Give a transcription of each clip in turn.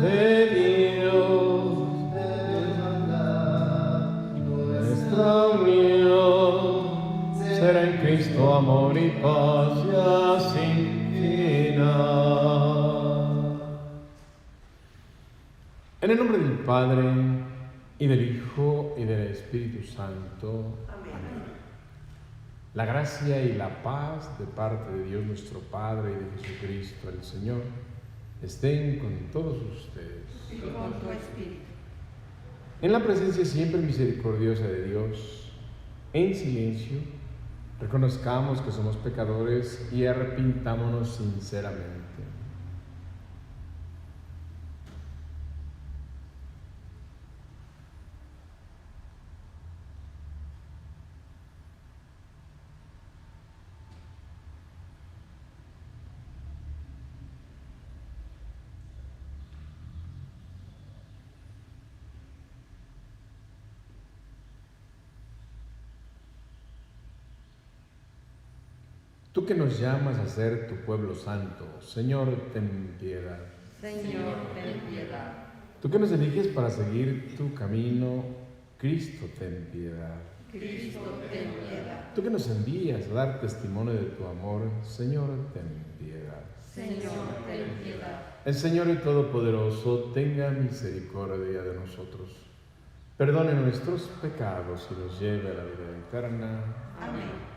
de Dios, nuestra unión será en Cristo amor y paz ya sin final. En el nombre del Padre, y del Hijo, y del Espíritu Santo. Amén. La gracia y la paz de parte de Dios nuestro Padre y de Jesucristo el Señor estén con todos ustedes. Y con tu espíritu. En la presencia siempre misericordiosa de Dios, en silencio, reconozcamos que somos pecadores y arrepintámonos sinceramente. Tú que nos llamas a ser tu pueblo santo, Señor, ten piedad. Señor, ten piedad. Tú que nos eliges para seguir tu camino, Cristo, ten piedad. Cristo, ten piedad. Tú que nos envías a dar testimonio de tu amor, Señor, ten piedad. Señor, ten piedad. El Señor el Todopoderoso tenga misericordia de nosotros, perdone nuestros pecados y nos lleve a la vida eterna. Amén.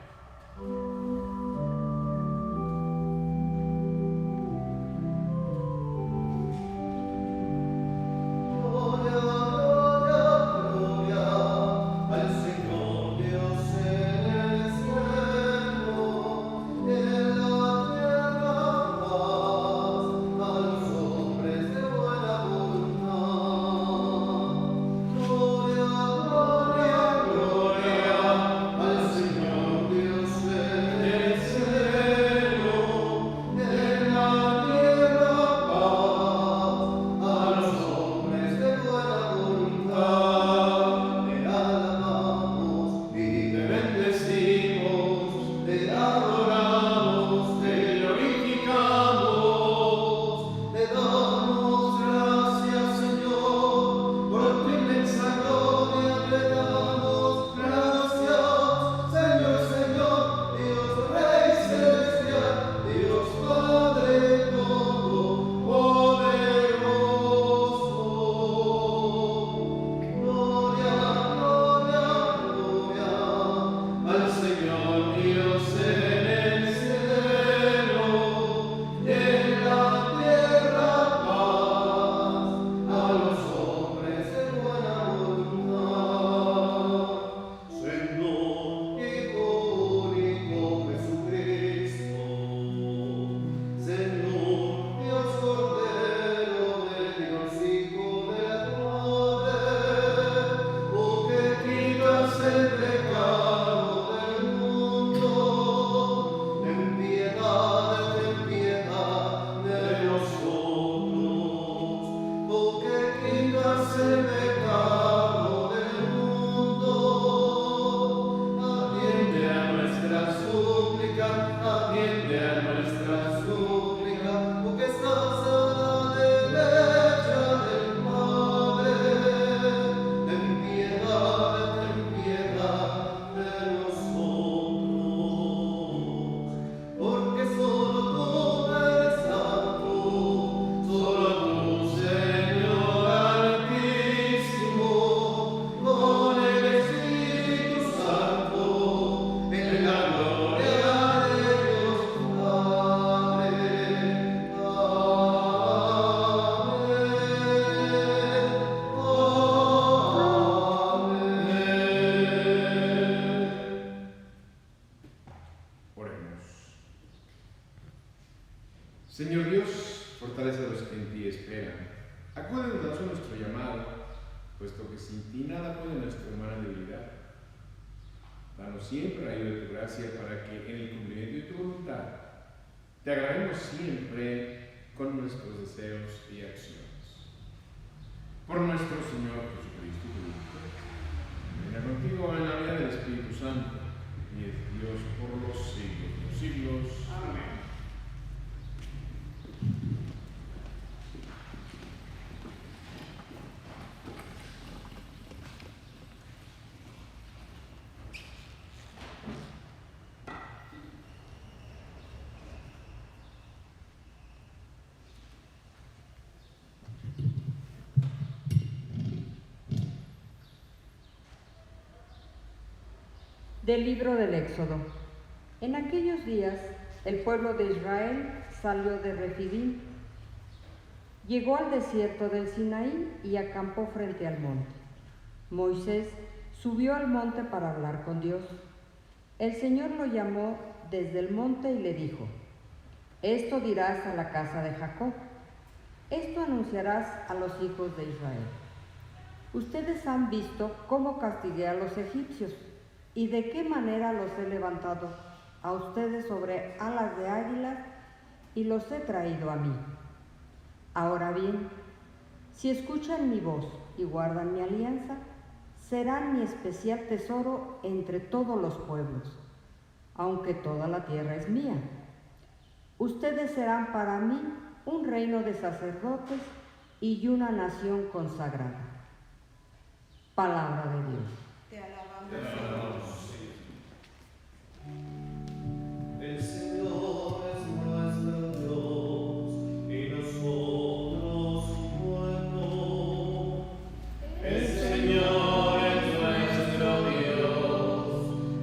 Señor Dios, fortalece a los que en ti esperan. Acude en nuestro llamado, puesto que sin ti nada puede nuestra humana debilidad. Danos siempre la ayuda de tu gracia para que en el cumplimiento de tu voluntad te agrademos siempre con nuestros deseos y acciones. Por nuestro Señor Jesucristo, tu Hijo, venga contigo en la vida del Espíritu Santo y es Dios por los siglos de los siglos. Amén. Del libro del Éxodo. En aquellos días, el pueblo de Israel salió de Refidim, llegó al desierto del Sinaí y acampó frente al monte. Moisés subió al monte para hablar con Dios. El Señor lo llamó desde el monte y le dijo: esto dirás a la casa de Jacob, esto anunciarás a los hijos de Israel. Ustedes han visto cómo castigué a los egipcios y de qué manera los he levantado a ustedes sobre alas de águilas y los he traído a mí. Ahora bien, si escuchan mi voz y guardan mi alianza, serán mi especial tesoro entre todos los pueblos, aunque toda la tierra es mía. Ustedes serán para mí un reino de sacerdotes y una nación consagrada. Palabra de Dios. Te alabamos, Señor. El Señor es nuestro Dios y nosotros su pueblo. El Señor es nuestro Dios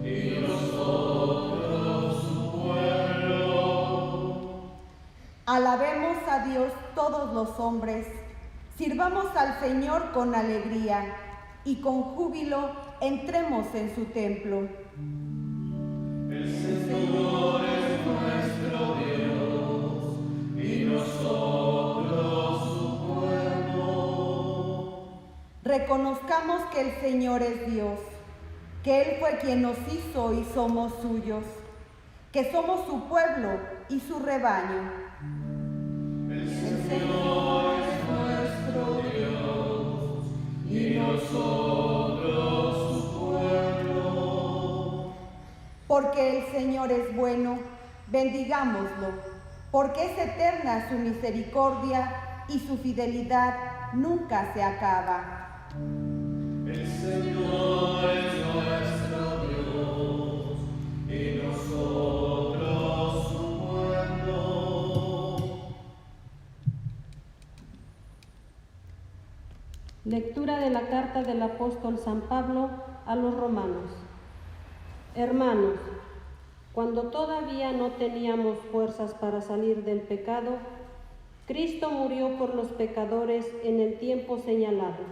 y nosotros su pueblo. Alabemos a Dios todos los hombres, sirvamos al Señor con alegría y con júbilo entremos en su templo. El Señor es nuestro Dios y nosotros su pueblo. Reconozcamos que el Señor es Dios, que Él fue quien nos hizo y somos suyos, que somos su pueblo y su rebaño. El Señor es nuestro Dios y nosotros su pueblo. Porque el Señor es bueno, bendigámoslo, porque es eterna su misericordia y su fidelidad nunca se acaba. El Señor es nuestro Dios y nosotros su pueblo. Lectura de la carta del apóstol San Pablo a los romanos. Hermanos, cuando todavía no teníamos fuerzas para salir del pecado, Cristo murió por los pecadores en el tiempo señalado.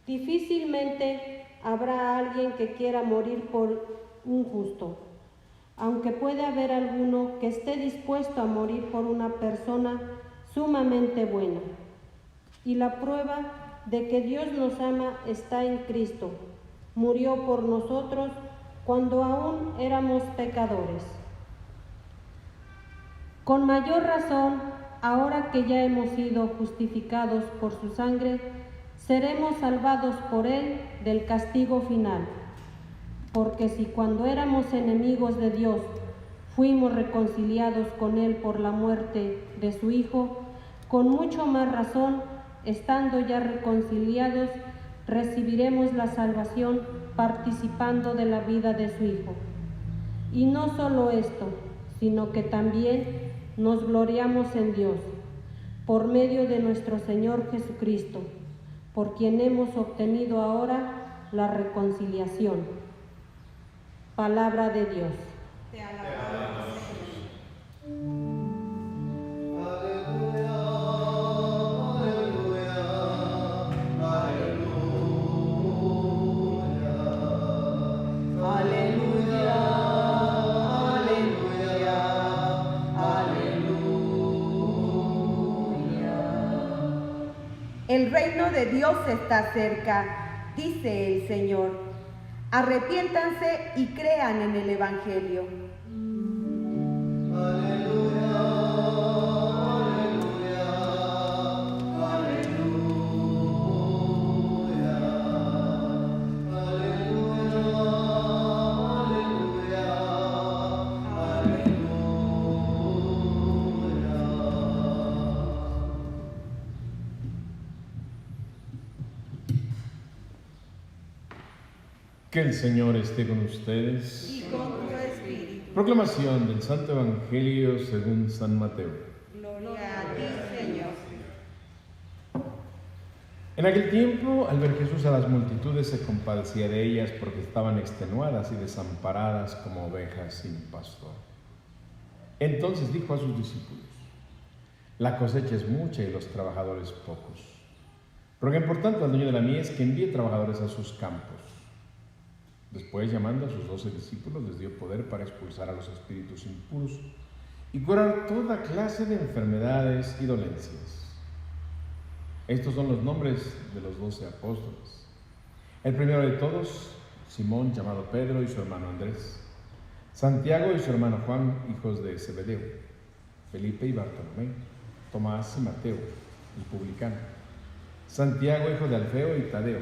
Difícilmente habrá alguien que quiera morir por un justo, aunque puede haber alguno que esté dispuesto a morir por una persona sumamente buena. Y la prueba de que Dios nos ama está en Cristo. Murió por nosotros cuando aún éramos pecadores. Con mayor razón, ahora que ya hemos sido justificados por su sangre, seremos salvados por Él del castigo final. Porque si cuando éramos enemigos de Dios, fuimos reconciliados con Él por la muerte de su Hijo, con mucho más razón, estando ya reconciliados, recibiremos la salvación participando de la vida de su Hijo. Y no solo esto, sino que también nos gloriamos en Dios, por medio de nuestro Señor Jesucristo, por quien hemos obtenido ahora la reconciliación. Palabra de Dios. Te alabamos, Señor. El reino de Dios está cerca, dice el Señor. Arrepiéntanse y crean en el Evangelio. Aleluya, aleluya, aleluya, aleluya, aleluya, Que el Señor esté con ustedes. Y con tu espíritu. Proclamación del Santo Evangelio según San Mateo. Gloria a ti, Señor. En aquel tiempo, al ver Jesús a las multitudes, se compadecía de ellas porque estaban extenuadas y desamparadas como ovejas sin pastor. Entonces dijo a sus discípulos: la cosecha es mucha y los trabajadores pocos. Roguen por tanto al dueño de la mies que envíe trabajadores a sus campos. Después, llamando a sus 12 discípulos, les dio poder para expulsar a los espíritus impuros y curar toda clase de enfermedades y dolencias. Estos son los nombres de los 12 apóstoles. El primero de todos, Simón, llamado Pedro, y su hermano Andrés. Santiago y su hermano Juan, hijos de Zebedeo. Felipe y Bartolomé. Tomás y Mateo, el publicano. Santiago, hijo de Alfeo, y Tadeo.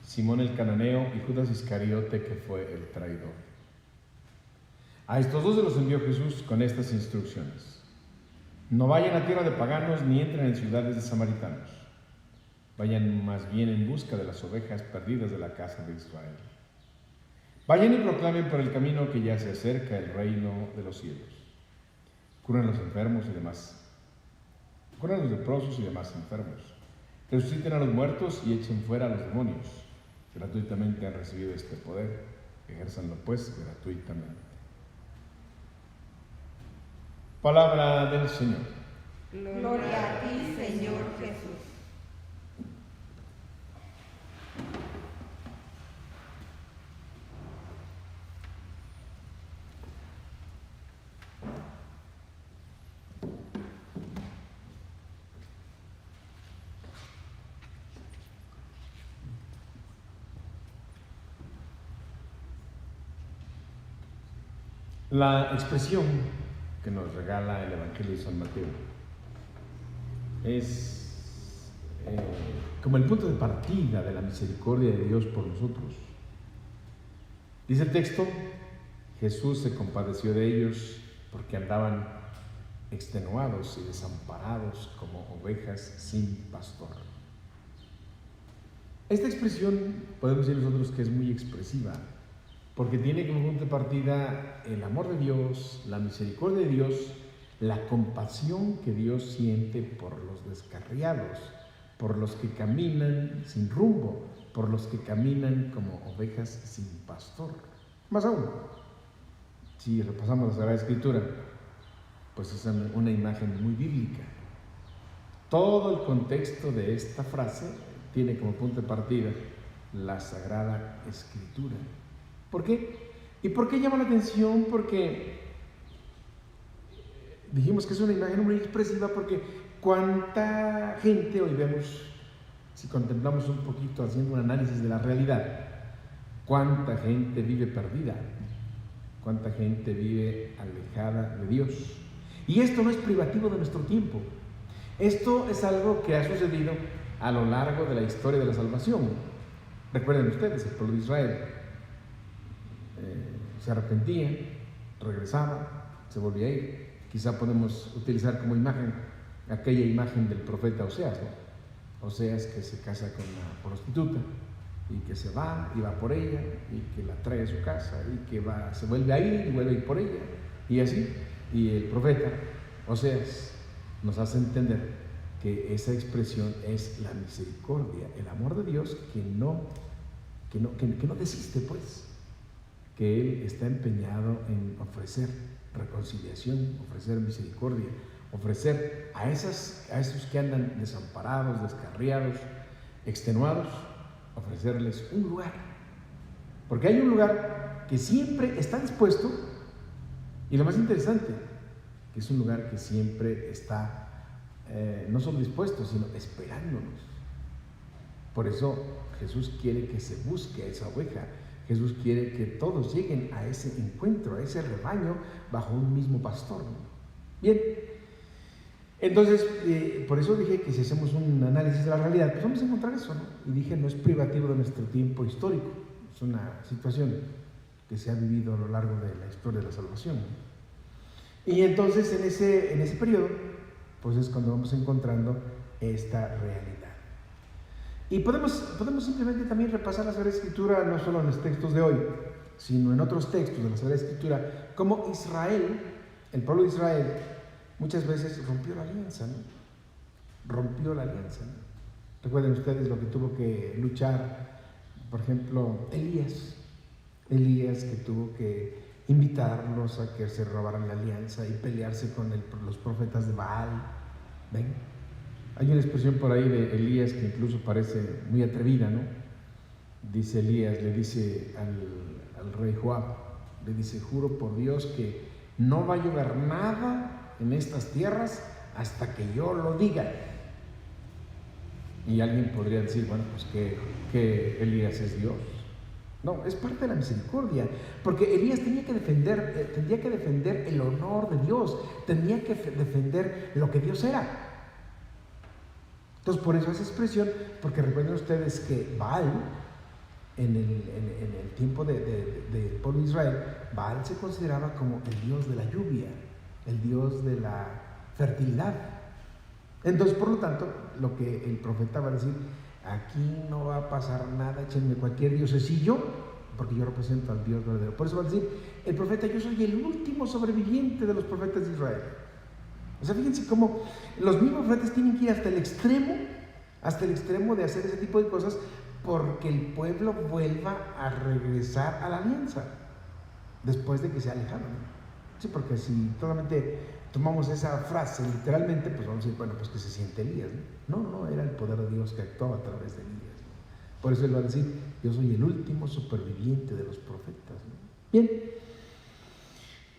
Simón el cananeo y Judas Iscariote, que fue el traidor. A estos 12 los envió Jesús con estas instrucciones: no vayan a tierra de paganos ni entren en ciudades de samaritanos. Vayan más bien en busca de las ovejas perdidas de la casa de Israel. Vayan y proclamen por el camino que ya se acerca el reino de los cielos. Curen a los enfermos y demás. Curen a los leprosos y demás enfermos. Resuciten a los muertos y echen fuera a los demonios. Gratuitamente han recibido este poder. Ejérzanlo pues gratuitamente. Palabra del Señor. Gloria a ti, Señor Jesús. La expresión que nos regala el Evangelio de San Mateo es como el punto de partida de la misericordia de Dios por nosotros. Dice el texto: Jesús se compadeció de ellos porque andaban extenuados y desamparados como ovejas sin pastor. Esta expresión podemos decir nosotros que es muy expresiva, porque tiene como punto de partida el amor de Dios, la misericordia de Dios, la compasión que Dios siente por los descarriados, por los que caminan sin rumbo, por los que caminan como ovejas sin pastor. Más aún, si repasamos la Sagrada Escritura, pues es una imagen muy bíblica. Todo el contexto de esta frase tiene como punto de partida la Sagrada Escritura. ¿Por qué? ¿Y por qué llama la atención? Porque dijimos que es una imagen muy expresiva, porque cuánta gente hoy vemos, si contemplamos un poquito haciendo un análisis de la realidad, cuánta gente vive perdida, cuánta gente vive alejada de Dios. Y esto no es privativo de nuestro tiempo. Esto es algo que ha sucedido a lo largo de la historia de la salvación. Recuerden ustedes, el pueblo de Israel se arrepentía, regresaba, se volvía a ir. Quizá podemos utilizar como imagen aquella imagen del profeta Oseas, ¿no? Oseas que se casa con una prostituta y que se va y va por ella y que la trae a su casa y que se vuelve a ir y vuelve a ir por ella y así. Y el profeta Oseas nos hace entender que esa expresión es la misericordia, el amor de Dios que no desiste, pues, que Él está empeñado en ofrecer reconciliación, ofrecer misericordia, ofrecer a esos que andan desamparados, descarriados, extenuados, ofrecerles un lugar. Porque hay un lugar que siempre está dispuesto, y lo más interesante, que es un lugar que siempre está no solo dispuesto, sino esperándonos. Por eso Jesús quiere que se busque a esa oveja. Jesús quiere que todos lleguen a ese encuentro, a ese rebaño bajo un mismo pastor. Bien, entonces, por eso dije que si hacemos un análisis de la realidad, pues vamos a encontrar eso, ¿no? Y dije, no es privativo de nuestro tiempo histórico, es una situación que se ha vivido a lo largo de la historia de la salvación, ¿no? Y entonces en ese periodo, pues es cuando vamos encontrando esta realidad. Y podemos simplemente también repasar la Sagrada Escritura, no solo en los textos de hoy, sino en otros textos de la Sagrada Escritura, como Israel, el pueblo de Israel, muchas veces rompió la alianza, ¿no? Rompió la alianza, ¿no? Recuerden ustedes lo que tuvo que luchar, por ejemplo, Elías que tuvo que invitarlos a que se robaran la alianza y pelearse con los profetas de Baal. ¿Ven? Hay una expresión por ahí de Elías que incluso parece muy atrevida, ¿no? Dice Elías, le dice al rey Joab, le dice: juro por Dios que no va a llover nada en estas tierras hasta que yo lo diga. Y alguien podría decir, bueno, pues que Elías es Dios. No, es parte de la misericordia, porque Elías tenía que defender el honor de Dios, tenía que defender lo que Dios era. Entonces, por eso esa expresión, porque recuerden ustedes que Baal, en el tiempo del pueblo de Israel, Baal se consideraba como el dios de la lluvia, el dios de la fertilidad. Entonces, por lo tanto, lo que el profeta va a decir: aquí no va a pasar nada, échenme cualquier diosecillo, porque yo represento al Dios verdadero. Por eso va a decir el profeta: yo soy el último sobreviviente de los profetas de Israel. O sea, fíjense cómo los mismos profetas tienen que ir hasta el extremo de hacer ese tipo de cosas, porque el pueblo vuelva a regresar a la alianza después de que se alejaron. Sí, porque si solamente tomamos esa frase literalmente, pues vamos a decir, bueno, pues que se siente Elías, ¿no? No, era el poder de Dios que actuaba a través de Elías, ¿no? Por eso él va a decir: yo soy el último superviviente de los profetas, ¿no? Bien,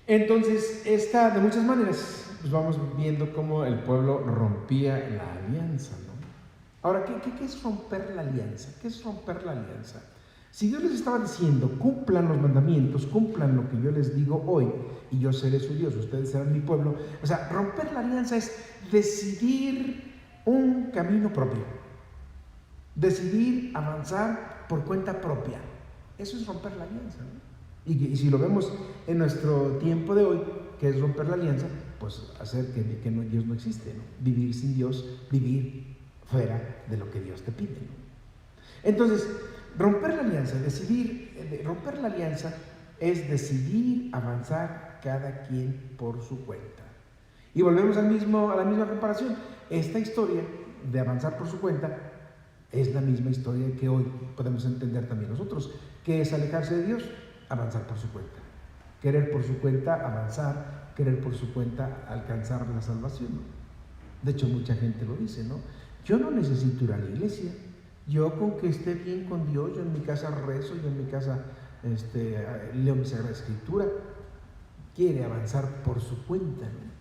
entonces de muchas maneras pues vamos viendo cómo el pueblo rompía la alianza, ¿no? Ahora, ¿qué es romper la alianza? ¿Qué es romper la alianza? Si Dios les estaba diciendo: cumplan los mandamientos, cumplan lo que yo les digo hoy, y yo seré su Dios, ustedes serán mi pueblo. O sea, romper la alianza es decidir un camino propio, decidir avanzar por cuenta propia. Eso es romper la alianza, ¿no? Y si lo vemos en nuestro tiempo de hoy, ¿qué es romper la alianza? Pues hacer que Dios no existe, ¿no? Vivir sin Dios, vivir fuera de lo que Dios te pide, ¿no? Entonces, romper la alianza es decidir avanzar cada quien por su cuenta. Y volvemos a la misma comparación. Esta historia de avanzar por su cuenta es la misma historia que hoy podemos entender también nosotros, que es alejarse de Dios, avanzar por su cuenta. Querer por su cuenta avanzar, querer por su cuenta alcanzar la salvación, ¿no? De hecho, mucha gente lo dice, ¿no? Yo no necesito ir a la iglesia. Yo con que esté bien con Dios, yo en mi casa rezo, yo en mi casa leo mi Sagrada Escritura. Quiere avanzar por su cuenta, ¿no?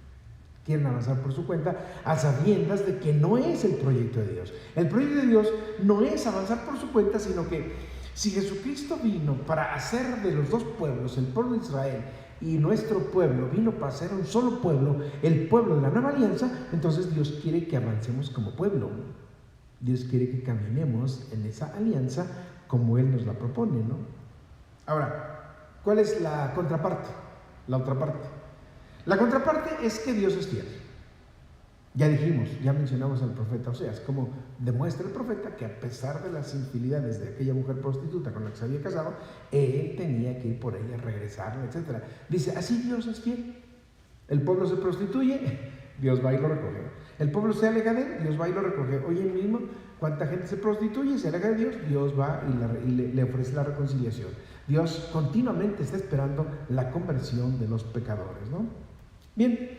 Quieren avanzar por su cuenta a sabiendas de que no es el proyecto de Dios. El proyecto de Dios no es avanzar por su cuenta, sino que si Jesucristo vino para hacer de los dos pueblos, el pueblo de Israel y nuestro pueblo, vino para ser un solo pueblo, el pueblo de la nueva alianza, entonces Dios quiere que avancemos como pueblo. Dios quiere que caminemos en esa alianza como Él nos la propone, ¿no? Ahora, ¿cuál es la contraparte? La otra parte. La contraparte es que Dios es fiel. Ya mencionamos al profeta Oseas, como demuestra el profeta que a pesar de las infidelidades de aquella mujer prostituta con la que se había casado, él tenía que ir por ella, regresarla, etc. Dice, así Dios es fiel. El pueblo se prostituye, Dios va y lo recoge. El pueblo se aleja de él, Dios va y lo recoge. Hoy mismo, cuánta gente se prostituye, se aleja de Dios, Dios va y le ofrece la reconciliación. Dios continuamente está esperando la conversión de los pecadores, ¿no? Bien,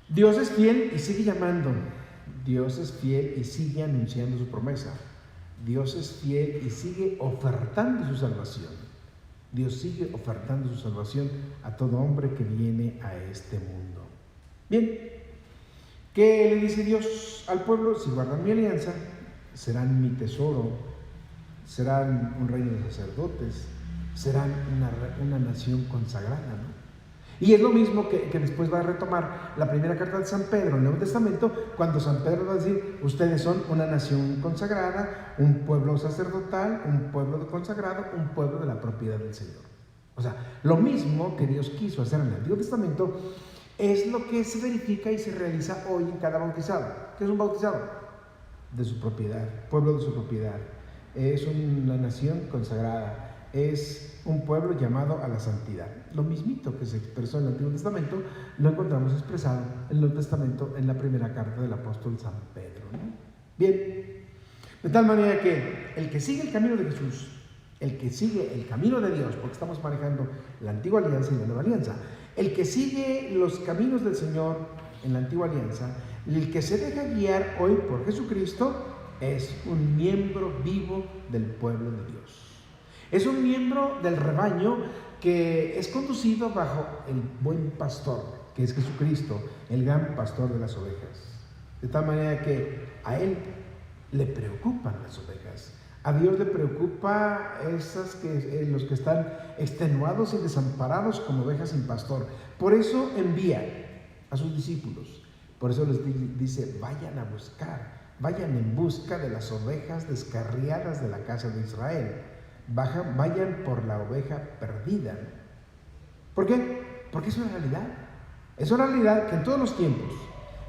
Dios es fiel y sigue llamando. Dios es fiel y sigue anunciando su promesa. Dios es fiel y sigue ofertando su salvación. Dios sigue ofertando su salvación a todo hombre que viene a este mundo. Bien, ¿qué le dice Dios al pueblo? Si guardan mi alianza, serán mi tesoro, serán un reino de sacerdotes, serán una nación consagrada, ¿no? Y es lo mismo que después va a retomar la primera carta de San Pedro en el Nuevo Testamento, cuando San Pedro va a decir, ustedes son una nación consagrada, un pueblo sacerdotal, un pueblo consagrado, un pueblo de la propiedad del Señor. O sea, lo mismo que Dios quiso hacer en el Antiguo Testamento es lo que se verifica y se realiza hoy en cada bautizado. ¿Qué es un bautizado? De su propiedad, pueblo de su propiedad. Es una nación consagrada. Es un pueblo llamado a la santidad. Lo mismito que se expresó en el Antiguo Testamento, lo encontramos expresado en el Nuevo Testamento en la primera carta del apóstol San Pedro, ¿no? Bien, De tal manera que el que sigue el camino de Jesús, el que sigue el camino de Dios, porque estamos manejando la antigua alianza y la nueva alianza, el que sigue los caminos del Señor en la antigua alianza, el que se deja guiar hoy por Jesucristo, es un miembro vivo del pueblo de Dios. Es un miembro del rebaño que es conducido bajo el buen pastor, que es Jesucristo, el gran pastor de las ovejas. De tal manera que a Él le preocupan las ovejas. A Dios le preocupa los que están extenuados y desamparados como ovejas sin pastor. Por eso envía a sus discípulos. Por eso les dice, vayan a buscar, vayan en busca de las ovejas descarriadas de la casa de Israel. Vayan por la oveja perdida. ¿Por qué? Porque es una realidad. Es una realidad que en todos los tiempos,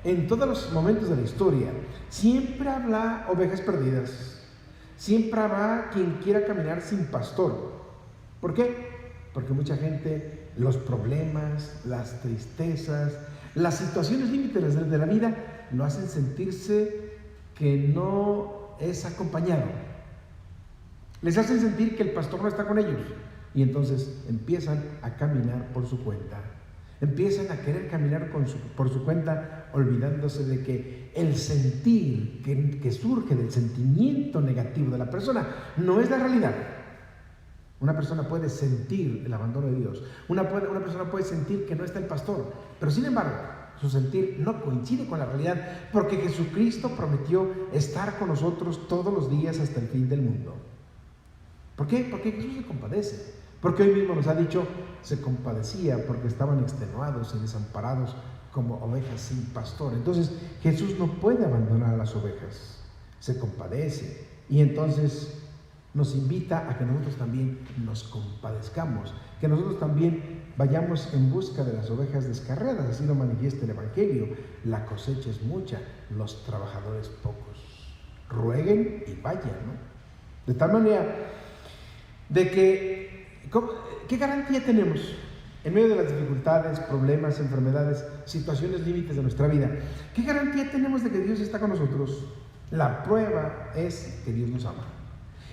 en todos los momentos de la historia, siempre habrá ovejas perdidas. Siempre habrá quien quiera caminar sin pastor. ¿Por qué? Porque mucha gente, los problemas, las tristezas, las situaciones límites de la vida lo hacen sentirse que no es acompañado. Les hacen sentir que el pastor no está con ellos. Y entonces empiezan a caminar por su cuenta. Empiezan a querer caminar por su cuenta, olvidándose de que el sentir que surge del sentimiento negativo de la persona no es la realidad. Una persona puede sentir el abandono de Dios. Una persona puede sentir que no está el pastor. Pero sin embargo, su sentir no coincide con la realidad, porque Jesucristo prometió estar con nosotros todos los días hasta el fin del mundo. ¿Por qué? Porque Jesús se compadece. Porque hoy mismo nos ha dicho, se compadecía porque estaban extenuados y desamparados como ovejas sin pastor. Entonces Jesús no puede abandonar a las ovejas, se compadece y entonces nos invita a que nosotros también nos compadezcamos, que nosotros también vayamos en busca de las ovejas descarriadas. Así lo manifiesta el Evangelio. La cosecha es mucha, los trabajadores pocos. Rueguen y vayan, ¿no? De tal manera de que ¿qué garantía tenemos en medio de las dificultades, problemas, enfermedades, situaciones límites de nuestra vida? ¿Qué garantía tenemos de que Dios está con nosotros? La prueba es que Dios nos ama.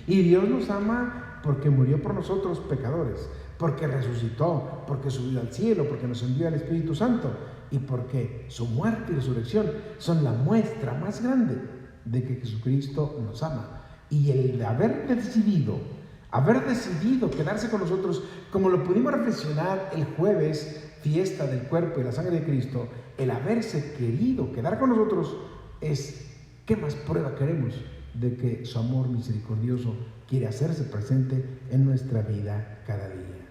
Y Dios nos ama porque murió por nosotros pecadores, porque resucitó, porque subió al cielo, porque nos envió al Espíritu Santo y porque su muerte y resurrección son la muestra más grande de que Jesucristo nos ama. Y el haber decidido quedarse con nosotros, como lo pudimos reflexionar el jueves, fiesta del cuerpo y la sangre de Cristo, el haberse querido quedar con nosotros es, ¿qué más prueba queremos de que su amor misericordioso quiere hacerse presente en nuestra vida cada día?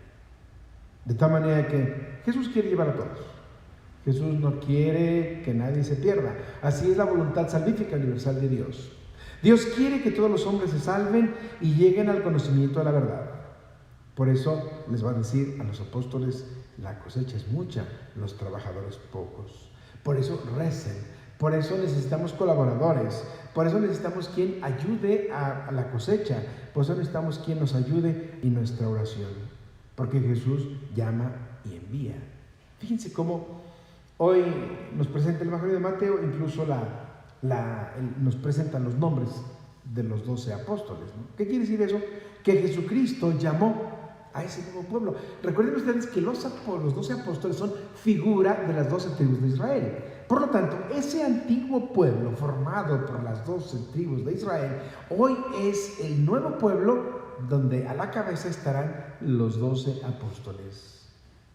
De tal manera que Jesús quiere llevar a todos. Jesús no quiere que nadie se pierda. Así es la voluntad salvífica universal de Dios. Dios quiere que todos los hombres se salven y lleguen al conocimiento de la verdad. Por eso les va a decir a los apóstoles, la cosecha es mucha, los trabajadores pocos. Por eso recen, por eso necesitamos colaboradores, por eso necesitamos quien ayude a la cosecha, por eso necesitamos quien nos ayude en nuestra oración. Porque Jesús llama y envía. Fíjense cómo hoy nos presenta el Evangelio de Mateo, incluso nos presentan los nombres de los 12 apóstoles, ¿no? ¿Qué quiere decir eso? Que Jesucristo llamó a ese nuevo pueblo. Recuerden ustedes que los 12 apóstoles son figura de las 12 tribus de Israel. Por lo tanto, ese antiguo pueblo formado por las 12 tribus de Israel, hoy es el nuevo pueblo donde a la cabeza estarán los 12 apóstoles.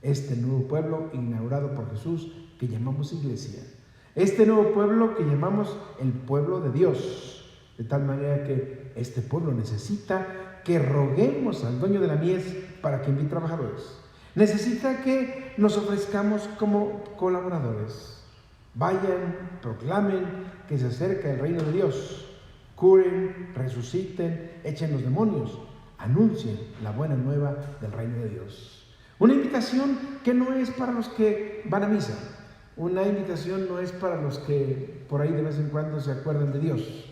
Este nuevo pueblo inaugurado por Jesús que llamamos iglesia. Este nuevo pueblo que llamamos el pueblo de Dios, de tal manera que este pueblo necesita que roguemos al dueño de la mies para que envíe trabajadores. Necesita que nos ofrezcamos como colaboradores. Vayan, proclamen que se acerca el reino de Dios. Curen, resuciten, echen los demonios. Anuncien la buena nueva del reino de Dios. Una invitación que no es para los que van a misa. Una invitación no es para los que por ahí de vez en cuando se acuerdan de Dios.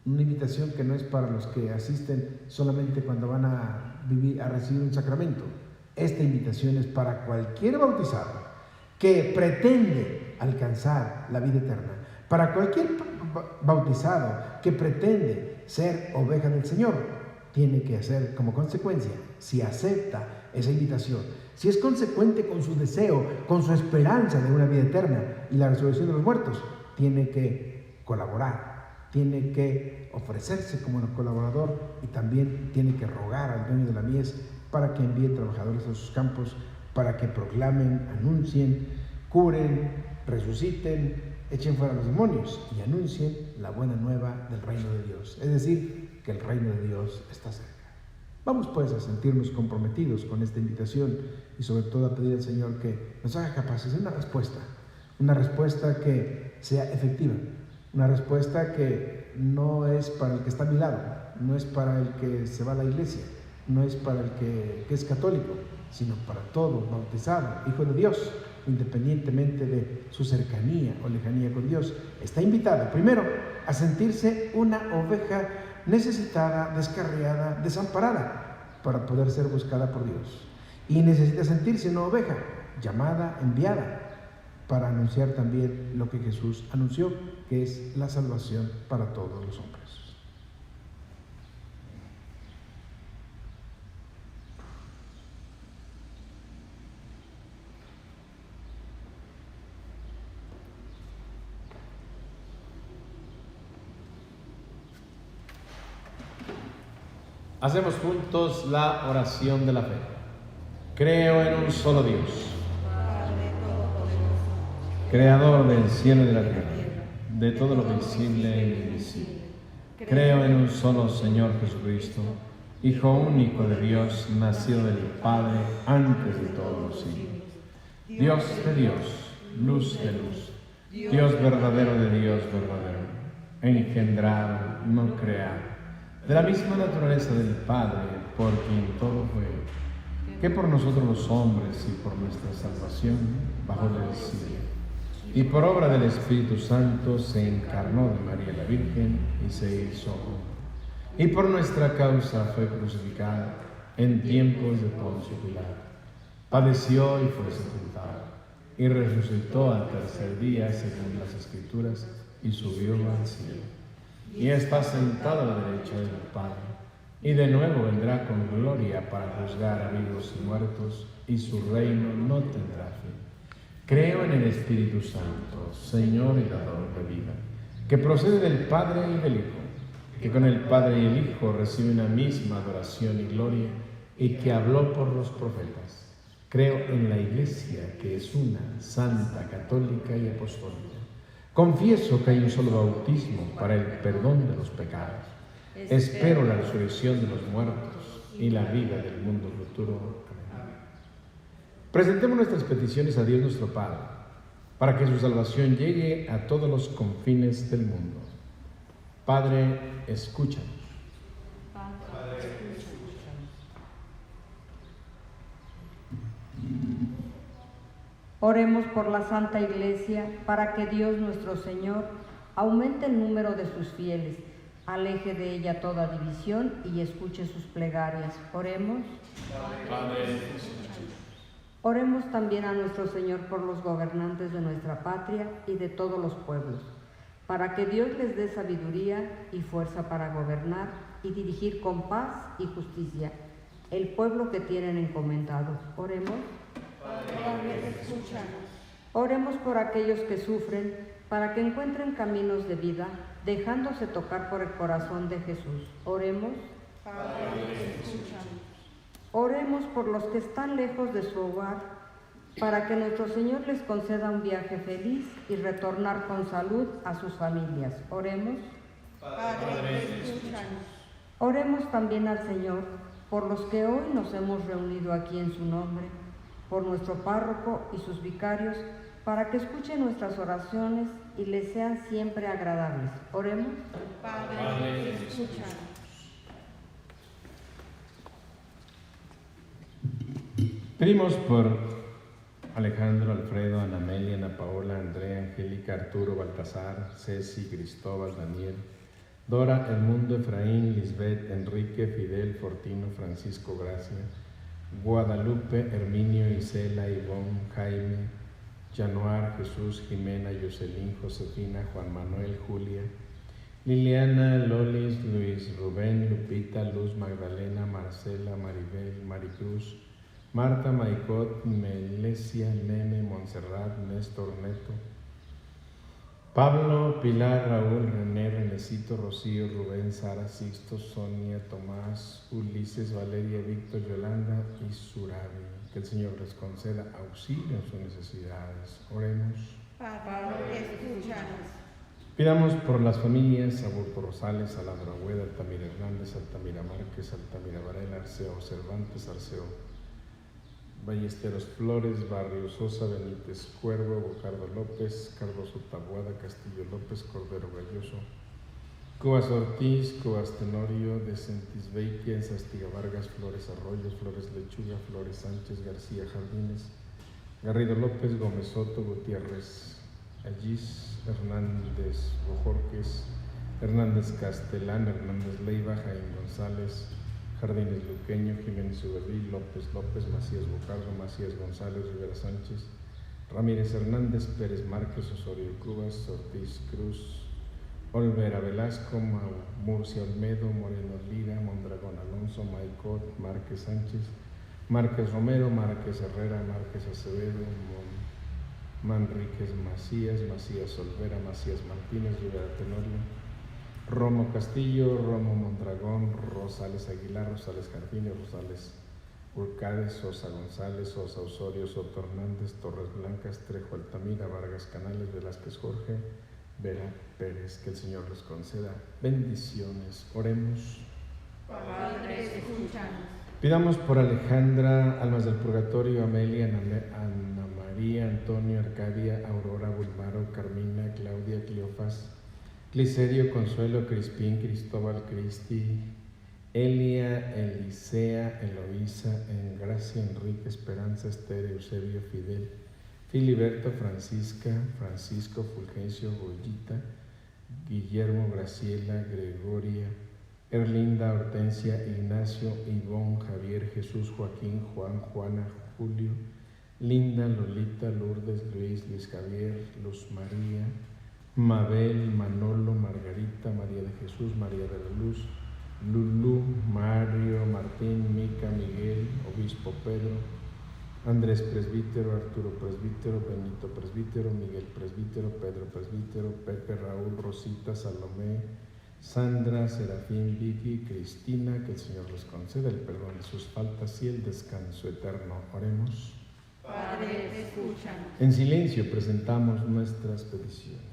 Una invitación que no es para los que asisten solamente cuando van a recibir un sacramento. Esta invitación es para cualquier bautizado que pretende alcanzar la vida eterna. Para cualquier bautizado, que pretende ser oveja del Señor, tiene que hacer como consecuencia, si acepta esa invitación, si es consecuente con su deseo, con su esperanza de una vida eterna y la resurrección de los muertos, tiene que colaborar, tiene que ofrecerse como un colaborador y también tiene que rogar al dueño de la mies para que envíe trabajadores a sus campos, para que proclamen, anuncien, curen, resuciten, echen fuera a los demonios y anuncien la buena nueva del reino de Dios. Es decir, que el reino de Dios está cerca. Vamos pues a sentirnos comprometidos con esta invitación y sobre todo a pedir al Señor que nos haga capaces de una respuesta que sea efectiva, una respuesta que no es para el que está a mi lado, no es para el que se va a la iglesia, no es para el que es católico, sino para todo bautizado, hijo de Dios, independientemente de su cercanía o lejanía con Dios. Está invitado primero a sentirse una oveja necesitada, descarriada, desamparada para poder ser buscada por Dios. Y necesita sentirse una oveja llamada, enviada, para anunciar también lo que Jesús anunció, que es la salvación para todos los hombres. Hacemos juntos la oración de la fe. Creo en un solo Dios, Creador del cielo y de la tierra, de todo lo visible e invisible. Creo en un solo Señor Jesucristo, Hijo único de Dios, nacido del Padre antes de todos los siglos. Dios de Dios, luz de luz, Dios verdadero de Dios verdadero, engendrado, no creado, de la misma naturaleza del Padre, por quien todo fue, que por nosotros los hombres y por nuestra salvación bajó del cielo, y por obra del Espíritu Santo se encarnó de María la Virgen y se hizo hombre, y por nuestra causa fue crucificado en tiempos de Poncio Pilato, padeció y fue sepultado, y resucitó al tercer día según las Escrituras, y subió al cielo. Y está sentado a la derecha del Padre, y de nuevo vendrá con gloria para juzgar a vivos y muertos, y su reino no tendrá fin. Creo en el Espíritu Santo, Señor y dador de vida, que procede del Padre y del Hijo, que con el Padre y el Hijo recibe una misma adoración y gloria, y que habló por los profetas. Creo en la Iglesia, que es una, santa, católica y apostólica. Confieso que hay un solo bautismo para el perdón de los pecados. Espero la resurrección de los muertos y la vida del mundo futuro. Amén. Presentemos nuestras peticiones a Dios nuestro Padre, para que su salvación llegue a todos los confines del mundo. Padre, escúchanos. Oremos por la Santa Iglesia para que Dios nuestro Señor aumente el número de sus fieles, aleje de ella toda división y escuche sus plegarias. Oremos. Padre, Oremos también a nuestro Señor por los gobernantes de nuestra patria y de todos los pueblos, para que Dios les dé sabiduría y fuerza para gobernar y dirigir con paz y justicia el pueblo que tienen encomendado. Oremos. Padre, escúchanos. Oremos por aquellos que sufren, para que encuentren caminos de vida, dejándose tocar por el corazón de Jesús. Oremos. Padre, escúchanos. Oremos por los que están lejos de su hogar, para que nuestro Señor les conceda un viaje feliz y retornar con salud a sus familias. Oremos. Padre, escúchanos. Oremos también al Señor por los que hoy nos hemos reunido aquí en su nombre, por nuestro párroco y sus vicarios, para que escuchen nuestras oraciones y les sean siempre agradables. Oremos. Padre, escúchanos. pedimos por Alejandro, Alfredo, Ana Amelia, Ana Paola, Andrea, Angélica, Arturo, Baltasar, Ceci, Cristóbal, Daniel, Dora, Edmundo, Efraín, Lisbeth, Enrique, Fidel, Fortino, Francisco, Gracia, Guadalupe, Herminio, Isela, Ivonne, Jaime, Januar, Jesús, Jimena, Jocelyn, Josefina, Juan Manuel, Julia, Liliana, Lolis, Luis, Rubén, Lupita, Luz, Magdalena, Marcela, Maribel, Maricruz, Marta, Maicot, Melesia, Neme, Montserrat, Néstor, Neto, Pablo, Pilar, Raúl, René, Renecito, Rocío, Rubén, Sara, Sixto, Sonia, Tomás, Ulises, Valeria, Víctor, Yolanda y Surabi. Que el Señor les conceda auxilio en sus necesidades. Oremos. Padre, escúchanos. Pidamos por las familias Aburto Rosales, Alandra Hueda, Altamira Hernández, Altamira Márquez, Altamira Varela, Arceo Cervantes, Arceo Ballesteros Flores, Barrio Sosa, Benítez Cuervo, Bocardo López, Carlos Taboada, Castillo López, Cordero Galloso, Cubas Ortiz, Cubas Tenorio, Decentis Beitia, Sastiga Vargas, Flores Arroyos, Flores Lechuga, Flores Sánchez, García Jardines, Garrido López, Gómez Soto, Gutiérrez Allís, Hernández Bojorques, Hernández Castelán, Hernández Leiva, Jaime González, Jardines Luqueño, Jiménez Uberdí, López López, Macías Bocardo, Macías González, Rivera Sánchez, Ramírez Hernández, Pérez Márquez, Osorio Cubas, Ortiz Cruz, Olvera Velasco, Murcia Olmedo, Moreno Lira, Mondragón Alonso, Maicot, Márquez Sánchez, Márquez Romero, Márquez Herrera, Márquez Acevedo, Manríquez Macías, Macías Olvera, Macías Martínez, Rivera Tenorio, Romo Castillo, Romo Mondragón, Rosales Aguilar, Rosales Jardines, Rosales Urcades, Sosa González, Sosa Osorio, Soto Hernández, Torres Blancas, Trejo Altamira, Vargas Canales, Velázquez Jorge, Vera Pérez. Que el Señor les conceda bendiciones. Oremos. Padre, escúchanos. Pidamos por Alejandra, almas del purgatorio, Amelia, Ana María, Antonio, Arcadia, Aurora, Bulmaro, Carmina, Claudia, Cleofás, Cliserio, Consuelo, Crispín, Cristóbal, Cristi, Elia, Elisea, Eloísa, Engracia, Enrique, Esperanza, Esther, Eusebio, Fidel, Filiberto, Francisca, Francisco, Fulgencio, Goyita, Guillermo, Graciela, Gregoria, Erlinda, Hortensia, Ignacio, Ivón, Javier, Jesús, Joaquín, Juan, Juana, Julio, Linda, Lolita, Lourdes, Luis, Luis Javier, Luz María, Mabel, Manolo, Margarita, María de Jesús, María de la Luz, Lulú, Mario, Martín, Mica, Miguel, Obispo Pedro, Andrés Presbítero, Arturo Presbítero, Benito Presbítero, Miguel Presbítero, Pedro Presbítero, Pepe, Raúl, Rosita, Salomé, Sandra, Serafín, Vicky, Cristina. Que el Señor les conceda el perdón de sus faltas y el descanso eterno. Oremos. Padre, escúchanos. En silencio presentamos nuestras peticiones.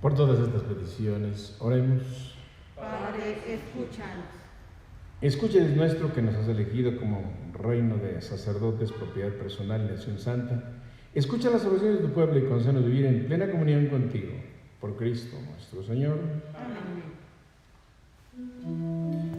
Por todas estas peticiones, oremos. Padre, escúchanos. Escucha, Dios nuestro, que nos has elegido como reino de sacerdotes, propiedad personal y nación santa. Escucha las oraciones de tu pueblo y concédenos vivir en plena comunión contigo. Por Cristo nuestro Señor. Amén. El Señor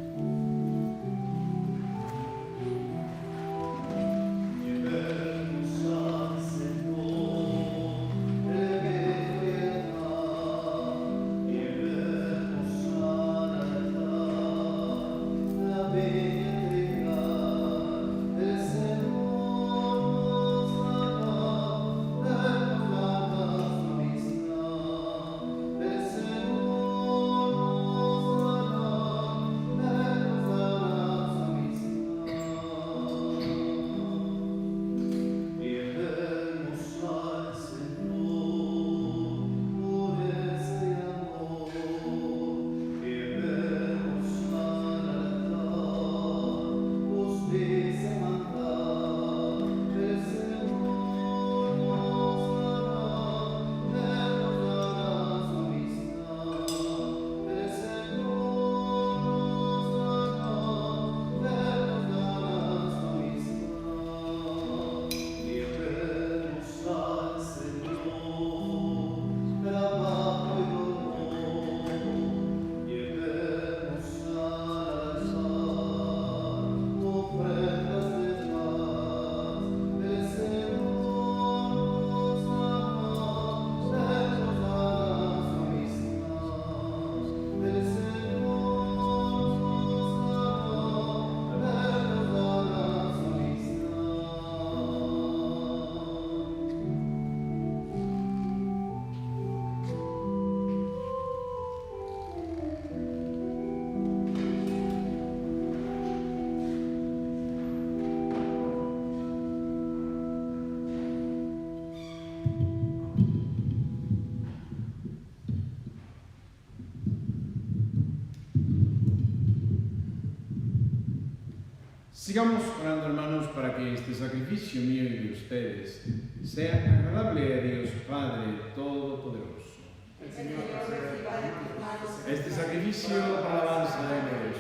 Sigamos orando, hermanos, para que este sacrificio mío y de ustedes sea agradable a Dios Padre Todopoderoso. El Señor reciba de tus manos Este sacrificio para alabanza de Dios,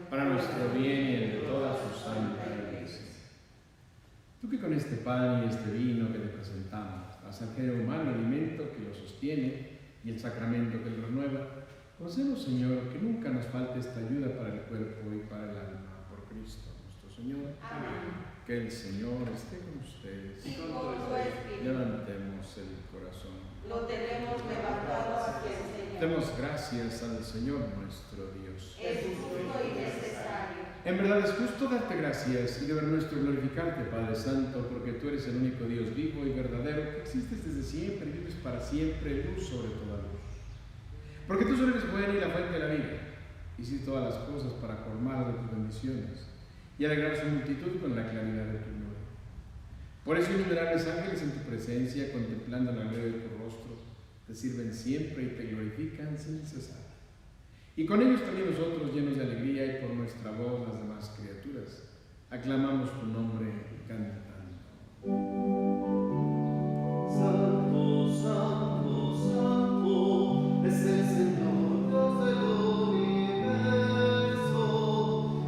para nuestro bien y el de toda su santa iglesia. Tú que con este pan y este vino que te presentamos, vas a hacer humano alimento que lo sostiene y el sacramento que lo renueva, concédenos, Señor, que nunca nos falte esta ayuda para el cuerpo y para el alma. Cristo nuestro Señor. Amén. Que el Señor esté con ustedes. Y con tu espíritu. Levantemos el corazón. Lo tenemos levantado hacia el Señor. Demos gracias al Señor nuestro Dios. Es justo y necesario. En verdad es justo darte gracias y deber nuestro glorificarte, Padre Santo, porque tú eres el único Dios vivo y verdadero que existes desde siempre y vives para siempre, luz sobre toda luz. Porque tú solo eres bueno y la fuente de la vida. Hiciste todas las cosas para colmar de tus bendiciones y alegrar su multitud con la claridad de tu gloria. Por eso innumerables ángeles en tu presencia, contemplando la gloria de tu rostro, te sirven siempre y te glorifican sin cesar. Y con ellos también nosotros, llenos de alegría y por nuestra voz las demás criaturas, aclamamos tu nombre cantando. Santo, santo, santo, es el Señor Dios del universo.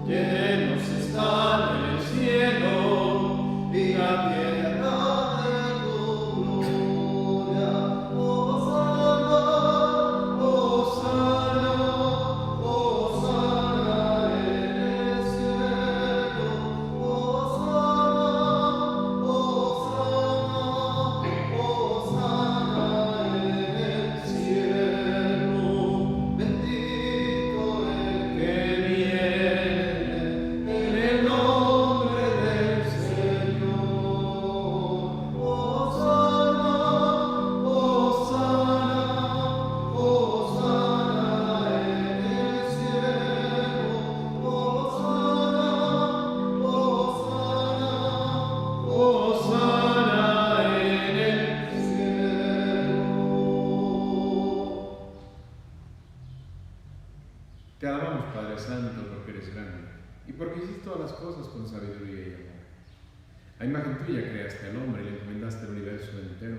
Llenos están en el cielo y la tierra de tu gloria. Hosana, Hosana, Hosana en el cielo. Hosana, Hosana, Hosana en el cielo. Bendito el que viene en el nombre del Señor. Hosana, Hosana, Hosana en el cielo. Hosana, Hosana, Hosana en el cielo. Te alabamos, Padre Santo, porque eres grande y porque hiciste todas las cosas con sabiduría y amor. A imagen tuya creaste al hombre y le encomendaste el universo entero,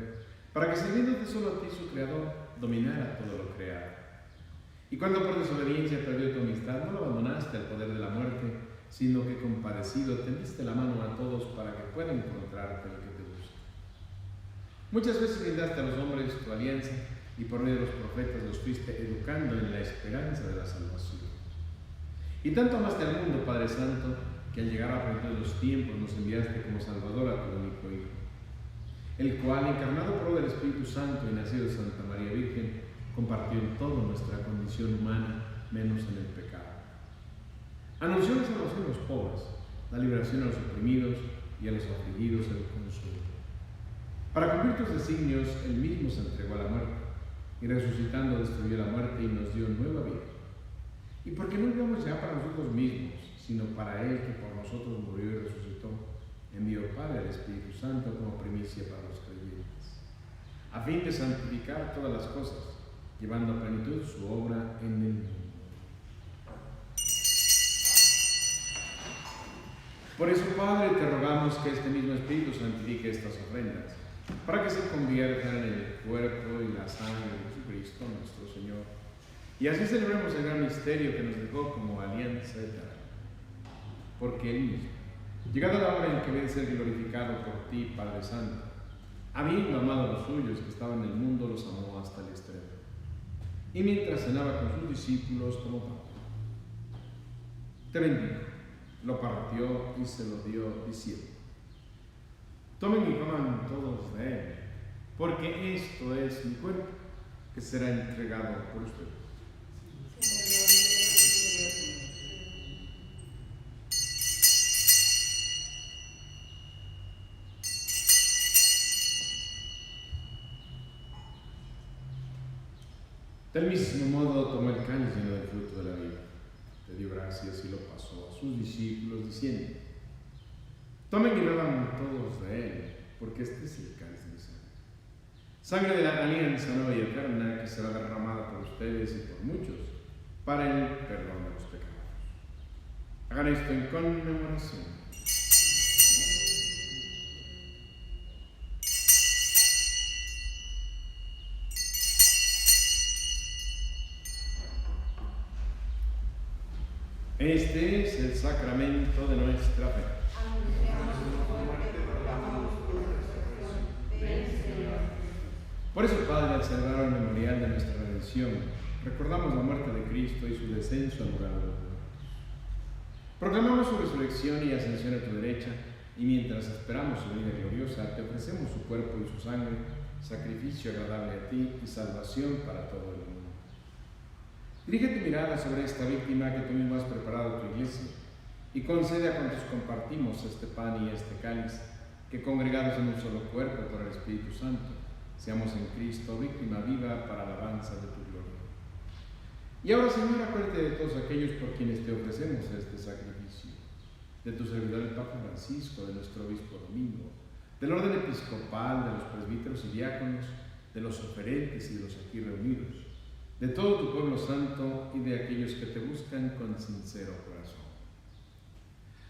para que sirviéndote solo a ti, su creador, dominara todo lo creado. Y cuando por desobediencia perdió tu amistad, no lo abandonaste al poder de la muerte, sino que compadecido tendiste la mano a todos para que pueda encontrarte el que te busca. Muchas veces brindaste a los hombres tu alianza y por medio de los profetas los fuiste educando en la esperanza de la salvación. Y tanto amaste al mundo, Padre Santo, que al llegar a la plenitud de los tiempos nos enviaste como Salvador a tu único Hijo, el cual, encarnado por obra del Espíritu Santo y nacido de Santa María Virgen, compartió en todo nuestra condición humana, menos en el pecado. Anunció la salvación a los pobres, la liberación a los oprimidos y a los afligidos el consuelo. Para cumplir tus designios, Él mismo se entregó a la muerte, y resucitando destruyó la muerte y nos dio nueva vida. Y porque no vivamos ya para nosotros mismos, sino para Él que por nosotros murió y resucitó, envió Padre al Espíritu Santo como primicia para los creyentes, a fin de santificar todas las cosas, llevando a plenitud su obra en el mundo. Por eso, Padre, te rogamos que este mismo Espíritu santifique estas ofrendas, para que se conviertan en el cuerpo y la sangre de Jesucristo nuestro Señor, y así celebremos el gran misterio que nos dejó como alianza eterna. Porque Él mismo, llegada la hora en que debe ser glorificado por ti, Padre Santo, habiendo amado a los suyos que estaban en el mundo, los amó hasta el extremo. Y mientras cenaba con sus discípulos, tomó pan. Te bendigo, lo partió y se lo dio, diciendo: tomen y coman todos de él, porque esto es mi cuerpo, que será entregado por ustedes. Del mismo modo tomó el cáliz lleno del fruto de la vida, te dio gracias y lo pasó a sus discípulos, diciendo: tomen y beban todos de él, porque este es el cáliz de mi sangre. Sangre de la alianza nueva y eterna, que será derramada por ustedes y por muchos, para el perdón de los pecados. Hagan esto en conmemoración. Este es el sacramento de nuestra fe. Anunciamos tu muerte, proclamamos tu resurrección. Ven, Señor. Por eso, Padre, al celebrar el memorial de nuestra redención, recordamos la muerte de Cristo y su descenso al lugar de los muertos. Proclamamos su resurrección y ascensión a tu derecha, y mientras esperamos su venida gloriosa, te ofrecemos su cuerpo y su sangre, sacrificio agradable a ti y salvación para todo el mundo. Dirige tu mirada sobre esta víctima que tú mismo has preparado a tu iglesia, y concede a cuantos compartimos este pan y este cáliz, que congregados en un solo cuerpo por el Espíritu Santo, seamos en Cristo víctima viva para alabanza de tu gloria. Y ahora, Señor, acuérdate de todos aquellos por quienes te ofrecemos este sacrificio, de tu servidor el Papa Francisco, de nuestro obispo Domingo, del orden episcopal, de los presbíteros y diáconos, de los oferentes y de los aquí reunidos, de todo tu pueblo santo y de aquellos que te buscan con sincero corazón.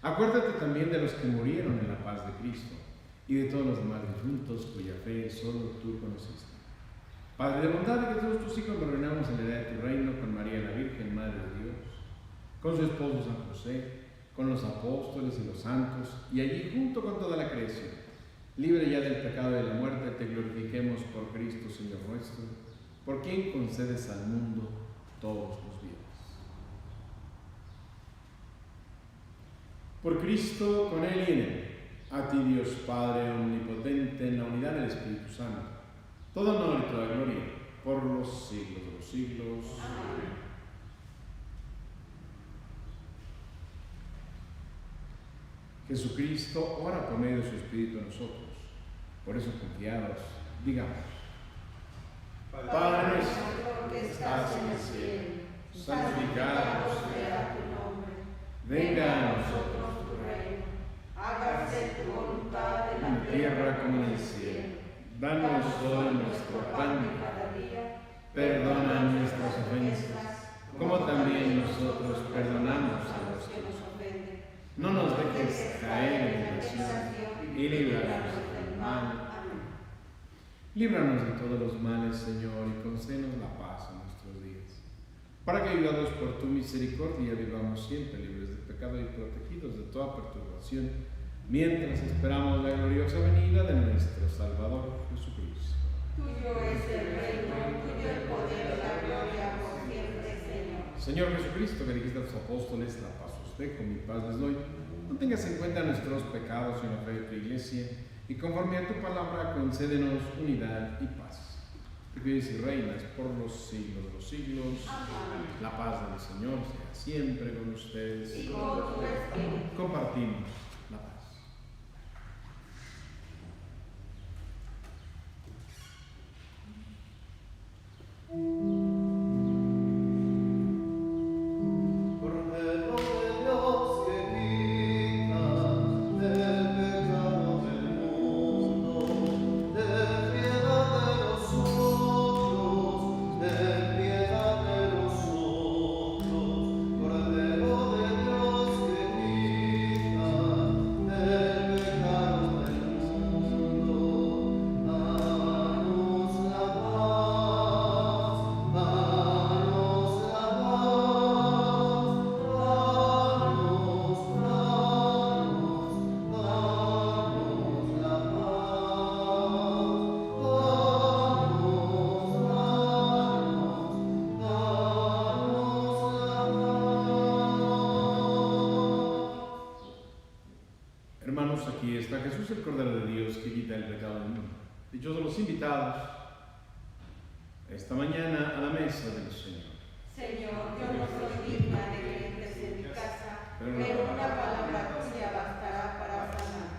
Acuérdate también de los que murieron en la paz de Cristo y de todos los demás difuntos cuya fe solo tú conociste. Padre de bondad, que todos tus hijos nos reunamos en la heredad de tu reino con María la Virgen, Madre de Dios, con su esposo San José, con los apóstoles y los santos, y allí junto con toda la creación, libre ya del pecado y de la muerte, te glorifiquemos por Cristo, Señor nuestro, por quien concedes al mundo todos los bienes. Por Cristo, con Él y en Él, a ti Dios Padre omnipotente, en la unidad del Espíritu Santo, todo honor y toda gloria, por los siglos de los siglos. Amén. Jesucristo ora por medio de su Espíritu a nosotros. Por eso, confiados, digamos: Padre nuestro que estás en el cielo, santificado sea tu nombre. Venga a nosotros tu reino. Hágase tu voluntad en la tierra como en el cielo. Danos hoy nuestro pan de cada día. Perdona nuestras ofensas, como también nosotros perdonamos a los que nos ofenden. No nos dejes caer en tentación y líbranos del mal. Líbranos de todos los males, Señor, y concédenos la paz en nuestros días, para que, ayudados por tu misericordia, vivamos siempre libres de pecado y protegidos de toda perturbación, mientras esperamos la gloriosa venida de nuestro Salvador Jesucristo. Tuyo es el reino, tuyo el poder y la gloria por siempre, Señor. Señor Jesucristo, que dijiste a tus apóstoles: la paz os dejo, mi paz les doy. No tengas en cuenta nuestros pecados y la fe de tu iglesia, y conforme a tu palabra concédenos unidad y paz. Que vives y reinas por los siglos de los siglos. Amén. La paz del Señor sea siempre con ustedes. Y con tu espíritu. Compartimos la paz. Cordero de Dios que quitas del pecado del mundo, ten piedad de nosotros, ten piedad de nosotros. Cordero de Dios que quitas del pecado del mundo, danos la paz, danos la Hermanos, aquí está Jesús, el Cordero de Dios, que quita el pecado del mundo. Dichosos los invitados esta mañana a la mesa del Señor. Señor, yo no soy digna de que entres en mi casa, pero una palabra tuya bastará para sanar.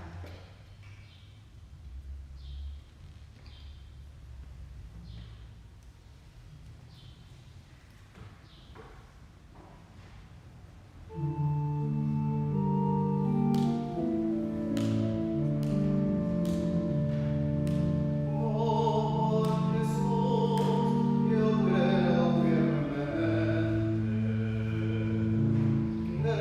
Oh Jesús, yo creo firmemente que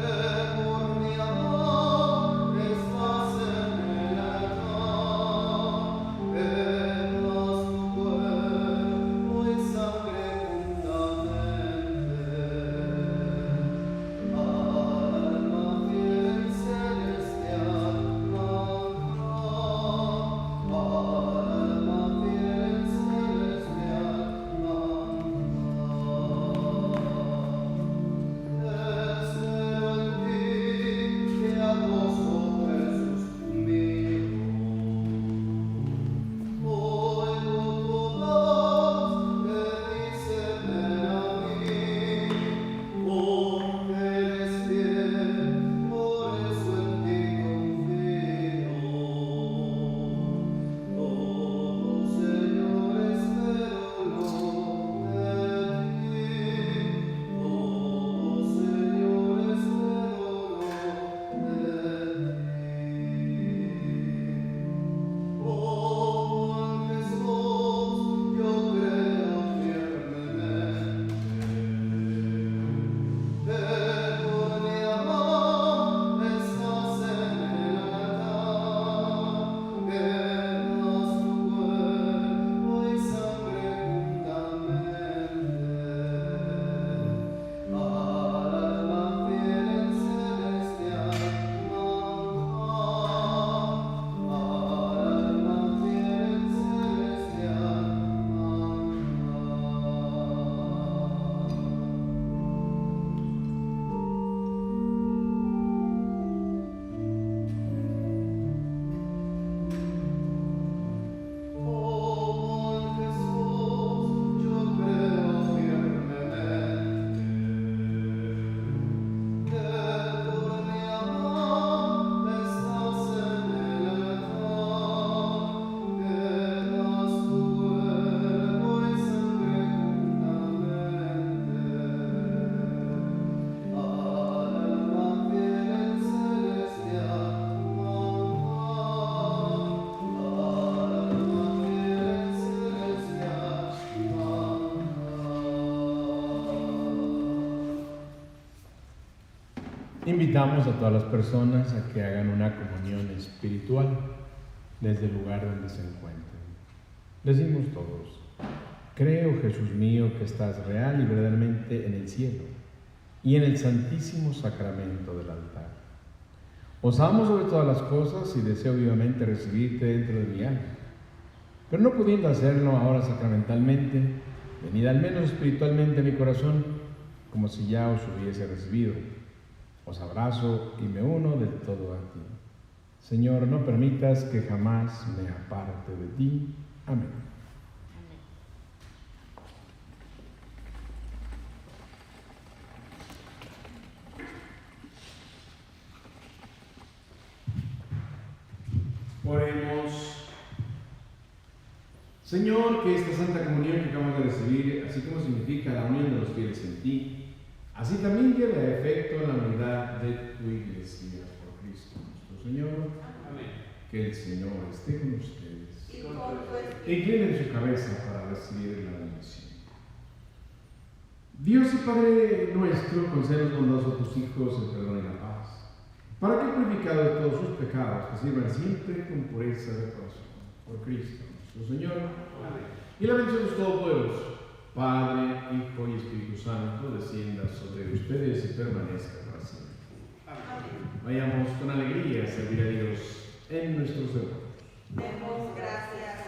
Invitamos a todas las personas a que hagan una comunión espiritual desde el lugar donde se encuentren. Decimos todos: creo, Jesús mío, que estás real y verdaderamente en el cielo y en el santísimo sacramento del altar. Os amo sobre todas las cosas y deseo vivamente recibirte dentro de mi alma. Pero no pudiendo hacerlo ahora sacramentalmente, venid al menos espiritualmente a mi corazón, como si ya os hubiese recibido. Os abrazo y me uno del todo a ti. Señor, no permitas que jamás me aparte de ti. Amén. Oremos. Señor, que esta Santa Comunión que acabamos de recibir, así como significa la unión de los fieles en ti, así también lleve a efecto la unidad de tu Iglesia, por Cristo nuestro Señor. Amén. Que el Señor esté con ustedes. Y con tu espíritu. Inclinen su cabeza para recibir la bendición. Dios y Padre nuestro, concédenos bondadoso a tus hijos el perdón y la paz, para que, purificados de todos sus pecados, que sirvan siempre con pureza de corazón. Por Cristo nuestro Señor. Amén. Y la bendición de todos poderoso, Padre, Hijo y Espíritu Santo, descienda sobre ustedes y permanezca para siempre. Amén. Vayamos con alegría a servir a Dios en nuestros devotos. Demos gracias